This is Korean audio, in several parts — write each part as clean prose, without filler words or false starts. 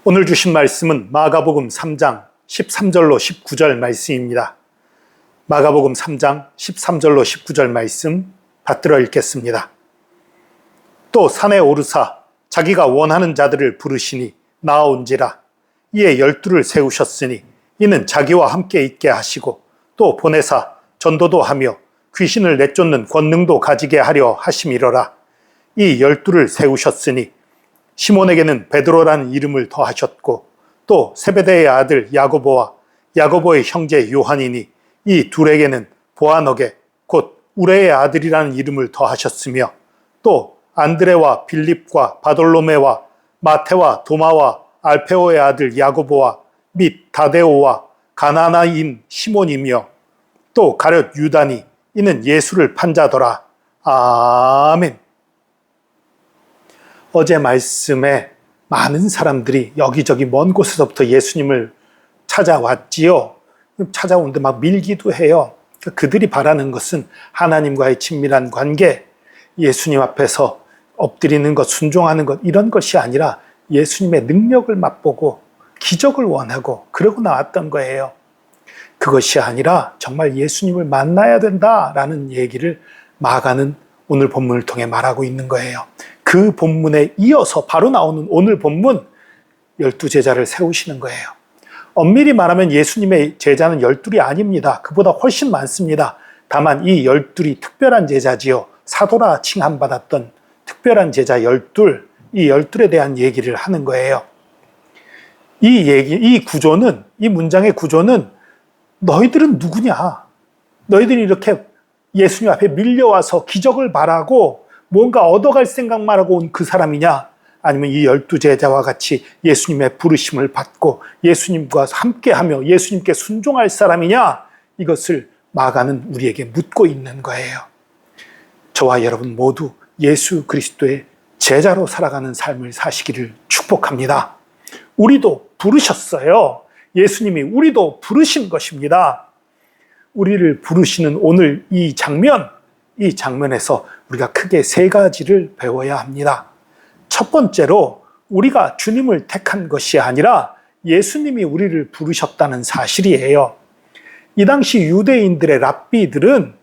오늘 주신 말씀은 마가복음 3장 13절로 19절 말씀입니다. 마가복음 3장 13절로 19절 말씀 받들어 읽겠습니다. 또 산에 오르사 자기가 원하는 자들을 부르시니 나아온지라. 이에 12를 세우셨으니 이는 자기와 함께 있게 하시고 또 보내사 전도도 하며 귀신을 내쫓는 권능도 가지게 하려 하심이로라. 이 12를 세우셨으니 시몬에게는 베드로라는 이름을 더하셨고 또 세베대의 아들 야고보와 야고보의 형제 요한이니 이 둘에게는 보아너게 곧 우레의 아들이라는 이름을 더하셨으며 또 안드레와 빌립과 바돌로메와 마테와 도마와 알페오의 아들 야고보와 및 다데오와 가나나인 시몬이며 또 가룟 유다니 이는 예수를 판 자더라. 아멘. 어제 말씀에 많은 사람들이 여기저기 먼 곳에서부터 예수님을 찾아왔지요. 찾아오는데 막 밀기도 해요. 그들이 바라는 것은 하나님과의 친밀한 관계, 예수님 앞에서 엎드리는 것, 순종하는 것, 이런 것이 아니라 예수님의 능력을 맛보고 기적을 원하고 그러고 나왔던 거예요. 그것이 아니라 정말 예수님을 만나야 된다라는 얘기를 마가는 오늘 본문을 통해 말하고 있는 거예요. 그 본문에 이어서 바로 나오는 오늘 본문 12제자를 세우시는 거예요. 엄밀히 말하면 예수님의 제자는 12이 아닙니다. 그보다 훨씬 많습니다. 다만 이 12이 특별한 제자지요. 사도라 칭함받았던 특별한 제자 12, 이 12에 대한 얘기를 하는 거예요. 이 구조는, 이 문장의 구조는 너희들은 누구냐? 너희들이 이렇게 예수님 앞에 밀려와서 기적을 바라고 뭔가 얻어갈 생각만 하고 온 그 사람이냐? 아니면 이 12제자와 같이 예수님의 부르심을 받고 예수님과 함께하며 예수님께 순종할 사람이냐? 이것을 마가는 우리에게 묻고 있는 거예요. 저와 여러분 모두 예수 그리스도의 제자로 살아가는 삶을 사시기를 축복합니다. 우리도 부르셨어요. 예수님이 우리도 부르신 것입니다. 우리를 부르시는 오늘 이 장면에서 우리가 크게 세 가지를 배워야 합니다. 첫 번째로 우리가 주님을 택한 것이 아니라 예수님이 우리를 부르셨다는 사실이에요. 이 당시 유대인들의 랍비들은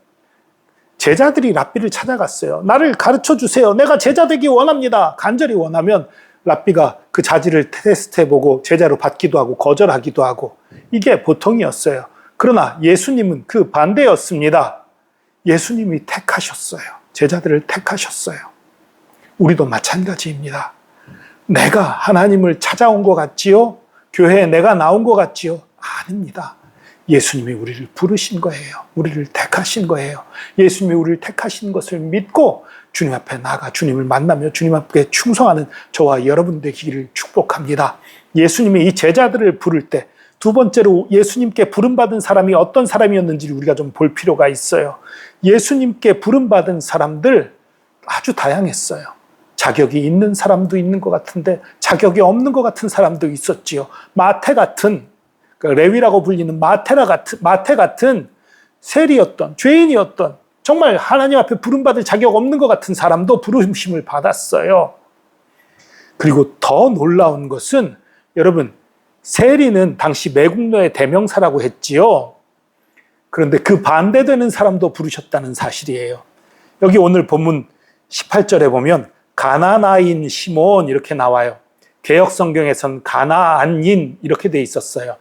제자들이 랍비를 찾아갔어요. 나를 가르쳐 주세요. 내가 제자 되기 원합니다. 간절히 원하면 랍비가 그 자질을 테스트해보고 제자로 받기도 하고 거절하기도 하고 이게 보통이었어요. 그러나 예수님은 그 반대였습니다. 예수님이 택하셨어요. 제자들을 택하셨어요. 우리도 마찬가지입니다. 내가 하나님을 찾아온 것 같지요? 교회에 내가 나온 것 같지요? 아닙니다. 예수님이 우리를 부르신 거예요. 우리를 택하신 거예요. 예수님이 우리를 택하신 것을 믿고 주님 앞에 나가 주님을 만나며 주님 앞에 충성하는 저와 여러분 되기를 축복합니다. 예수님이 이 제자들을 부를 때 두 번째로 예수님께 부름받은 사람이 어떤 사람이었는지를 우리가 좀 볼 필요가 있어요. 예수님께 부름받은 사람들 아주 다양했어요. 자격이 있는 사람도 있는 것 같은데 자격이 없는 것 같은 사람도 있었지요. 마태 같은, 레위라고 불리는 마태 같은 세리였던, 죄인이었던 정말 하나님 앞에 부름받을 자격 없는 것 같은 사람도 부르심을 받았어요. 그리고 더 놀라운 것은 여러분, 세리는 당시 매국노의 대명사라고 했지요. 그런데 그 반대되는 사람도 부르셨다는 사실이에요. 여기 오늘 본문 18절에 보면 가나나인 시몬 이렇게 나와요. 개역 성경에선 가나안인 이렇게 돼 있었어요.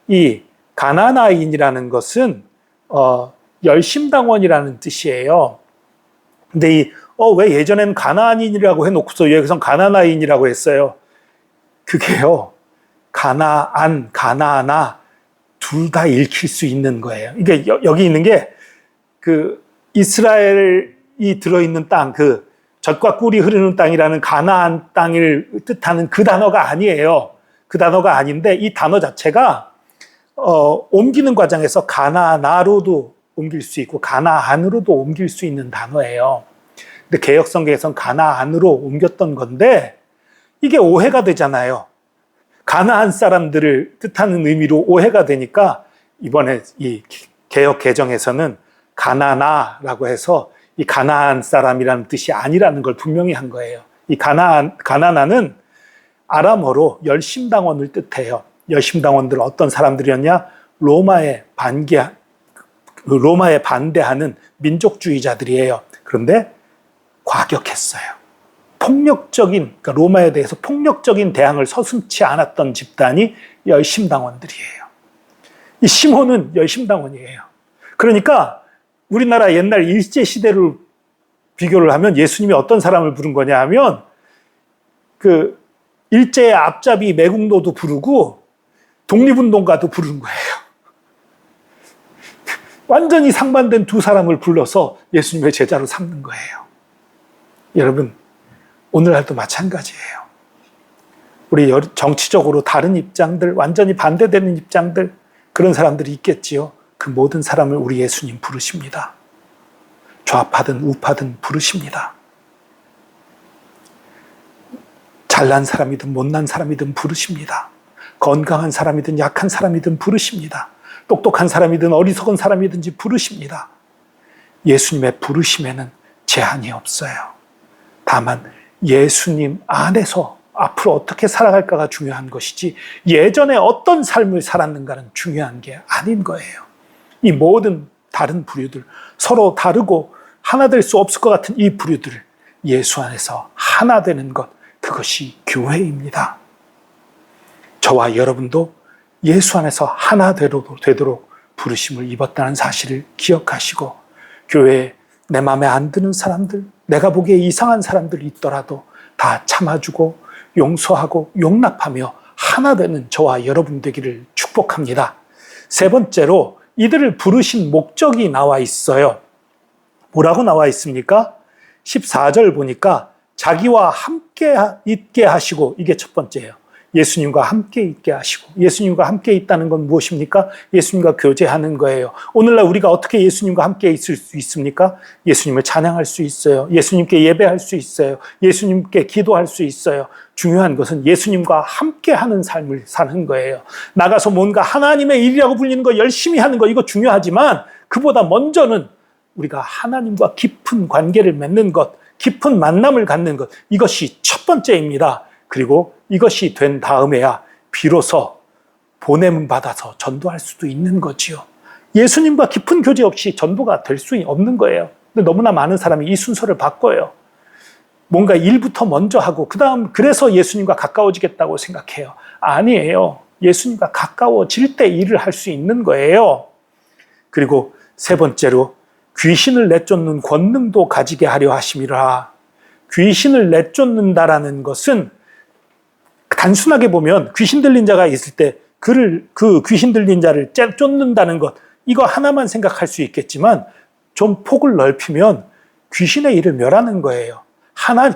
이 가나나인이라는 것은 열심당원이라는 뜻이에요. 근데 왜 예전에는 가나안인이라고 해놓고서 여기선 가나나인이라고 했어요? 그게요. 가나안, 가나나 둘 다 읽힐 수 있는 거예요. 이게 여기 있는 게 그 이스라엘이 들어있는 땅, 그 젖과 꿀이 흐르는 땅이라는 가나안 땅을 뜻하는 그 단어가 아니에요. 그 단어가 아닌데 이 단어 자체가 옮기는 과정에서 가나나로도 옮길 수 있고 가나안으로도 옮길 수 있는 단어예요. 근데 개역성경에서는 가나안으로 옮겼던 건데 이게 오해가 되잖아요. 가나안 사람들을 뜻하는 의미로 오해가 되니까 이번에 이 개역 개정에서는 가나나라고 해서 이 가나안 사람이라는 뜻이 아니라는 걸 분명히 한 거예요. 이 가나나는 아람어로 열심당원을 뜻해요. 열심당원들 어떤 사람들이었냐? 로마에 반대하는 민족주의자들이에요. 그런데 과격했어요. 그러니까 로마에 대해서 폭력적인 대항을 서슴지 않았던 집단이 열심당원들이에요. 이 시몬은 열심당원이에요. 그러니까 우리나라 옛날 일제시대를 비교를 하면 예수님이 어떤 사람을 부른 거냐 하면 그 일제의 앞잡이 매국노도 부르고 독립운동가도 부른 거예요. 완전히 상반된 두 사람을 불러서 예수님의 제자로 삼는 거예요. 여러분, 오늘날도 마찬가지예요. 우리 정치적으로 다른 입장들, 완전히 반대되는 입장들, 그런 사람들이 있겠지요. 그 모든 사람을 우리 예수님 부르십니다. 좌파든 우파든 부르십니다. 잘난 사람이든 못난 사람이든 부르십니다. 건강한 사람이든 약한 사람이든 부르십니다. 똑똑한 사람이든 어리석은 사람이든지 부르십니다. 예수님의 부르심에는 제한이 없어요. 다만 예수님 안에서 앞으로 어떻게 살아갈까가 중요한 것이지 예전에 어떤 삶을 살았는가는 중요한 게 아닌 거예요. 이 모든 다른 부류들, 서로 다르고 하나 될 수 없을 것 같은 이 부류들, 예수 안에서 하나 되는 것, 그것이 교회입니다. 저와 여러분도 예수 안에서 하나 되도록 부르심을 입었다는 사실을 기억하시고, 교회에 내 마음에 안 드는 사람들, 내가 보기에 이상한 사람들이 있더라도 다 참아주고 용서하고 용납하며 하나 되는 저와 여러분 되기를 축복합니다. 세 번째로 이들을 부르신 목적이 나와 있어요. 뭐라고 나와 있습니까? 14절 보니까 자기와 함께 있게 하시고, 이게 첫 번째예요. 예수님과 함께 있게 하시고, 예수님과 함께 있다는 건 무엇입니까? 예수님과 교제하는 거예요. 오늘날 우리가 어떻게 예수님과 함께 있을 수 있습니까? 예수님을 찬양할 수 있어요. 예수님께 예배할 수 있어요. 예수님께 기도할 수 있어요. 중요한 것은 예수님과 함께 하는 삶을 사는 거예요. 나가서 뭔가 하나님의 일이라고 불리는 거 열심히 하는 거, 이거 중요하지만 그보다 먼저는 우리가 하나님과 깊은 관계를 맺는 것, 깊은 만남을 갖는 것, 이것이 첫 번째입니다. 그리고 이것이 된 다음에야 비로소 보냄 받아서 전도할 수도 있는 거지요. 예수님과 깊은 교제 없이 전도가 될 수 없는 거예요. 근데 너무나 많은 사람이 이 순서를 바꿔요. 뭔가 일부터 먼저 하고 그다음 그래서 예수님과 가까워지겠다고 생각해요. 아니에요. 예수님과 가까워질 때 일을 할 수 있는 거예요. 그리고 세 번째로 귀신을 내쫓는 권능도 가지게 하려 하심이라. 귀신을 내쫓는다라는 것은 단순하게 보면 귀신 들린 자가 있을 때 그 귀신 들린 자를 쫓는다는 것, 이거 하나만 생각할 수 있겠지만 좀 폭을 넓히면 귀신의 일을 멸하는 거예요.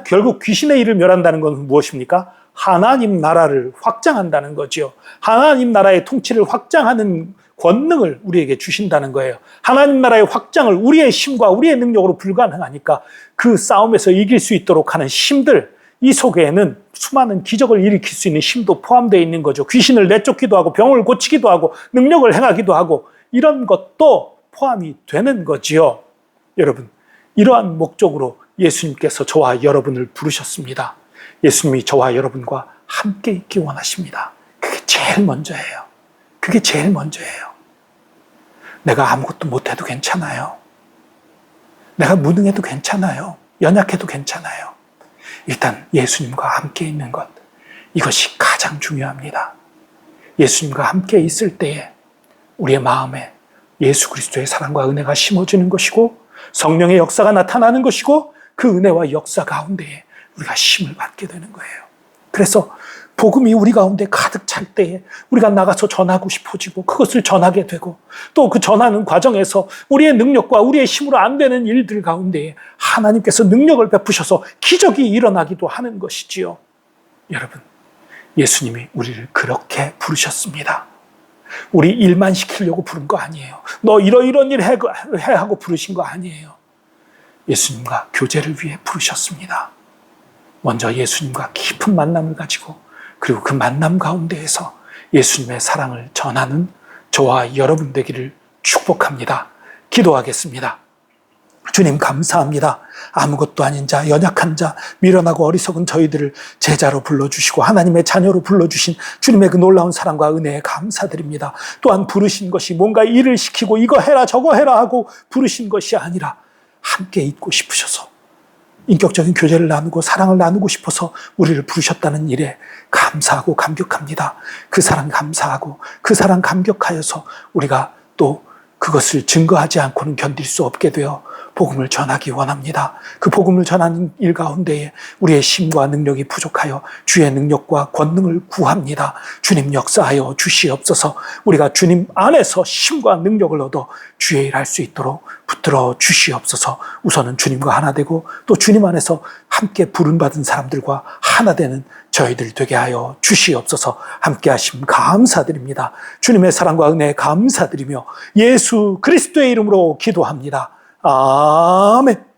결국 귀신의 일을 멸한다는 건 무엇입니까? 하나님 나라를 확장한다는 거죠. 하나님 나라의 통치를 확장하는 권능을 우리에게 주신다는 거예요. 하나님 나라의 확장을 우리의 힘과 우리의 능력으로 불가능하니까 그 싸움에서 이길 수 있도록 하는 힘들, 이 속에는 수많은 기적을 일으킬 수 있는 힘도 포함되어 있는 거죠. 귀신을 내쫓기도 하고 병을 고치기도 하고 능력을 행하기도 하고 이런 것도 포함이 되는 거지요. 여러분, 이러한 목적으로 예수님께서 저와 여러분을 부르셨습니다. 예수님이 저와 여러분과 함께 있기 원하십니다. 그게 제일 먼저예요. 그게 제일 먼저예요. 내가 아무것도 못해도 괜찮아요. 내가 무능해도 괜찮아요. 연약해도 괜찮아요. 일단 예수님과 함께 있는 것, 이것이 가장 중요합니다. 예수님과 함께 있을 때에 우리의 마음에 예수 그리스도의 사랑과 은혜가 심어지는 것이고 성령의 역사가 나타나는 것이고 그 은혜와 역사 가운데에 우리가 힘을 받게 되는 거예요. 그래서 복음이 우리 가운데 가득 찰 때에 우리가 나가서 전하고 싶어지고 그것을 전하게 되고 또 그 전하는 과정에서 우리의 능력과 우리의 힘으로 안 되는 일들 가운데에 하나님께서 능력을 베푸셔서 기적이 일어나기도 하는 것이지요. 여러분, 예수님이 우리를 그렇게 부르셨습니다. 우리 일만 시키려고 부른 거 아니에요. 너 이런 일 해 하고 부르신 거 아니에요. 예수님과 교제를 위해 부르셨습니다. 먼저 예수님과 깊은 만남을 가지고 그리고 그 만남 가운데에서 예수님의 사랑을 전하는 저와 여러분 되기를 축복합니다. 기도하겠습니다. 주님 감사합니다. 아무것도 아닌 자, 연약한 자, 미련하고 어리석은 저희들을 제자로 불러주시고 하나님의 자녀로 불러주신 주님의 그 놀라운 사랑과 은혜에 감사드립니다. 또한 부르신 것이 뭔가 일을 시키고 이거 해라 저거 해라 하고 부르신 것이 아니라 함께 있고 싶으셔서 인격적인 교제를 나누고 사랑을 나누고 싶어서 우리를 부르셨다는 일에 감사하고 감격합니다. 그 사랑 감사하고 그 사랑 감격하여서 우리가 또 그것을 증거하지 않고는 견딜 수 없게 되어 복음을 전하기 원합니다. 그 복음을 전하는 일 가운데에 우리의 힘과 능력이 부족하여 주의 능력과 권능을 구합니다. 주님 역사하여 주시옵소서. 우리가 주님 안에서 힘과 능력을 얻어 주의 일 할 수 있도록 붙들어 주시옵소서. 우선은 주님과 하나 되고 또 주님 안에서 함께 부름받은 사람들과 하나 되는 저희들 되게 하여 주시옵소서. 함께 하심 감사드립니다. 주님의 사랑과 은혜에 감사드리며 예수 그리스도의 이름으로 기도합니다. 아멘.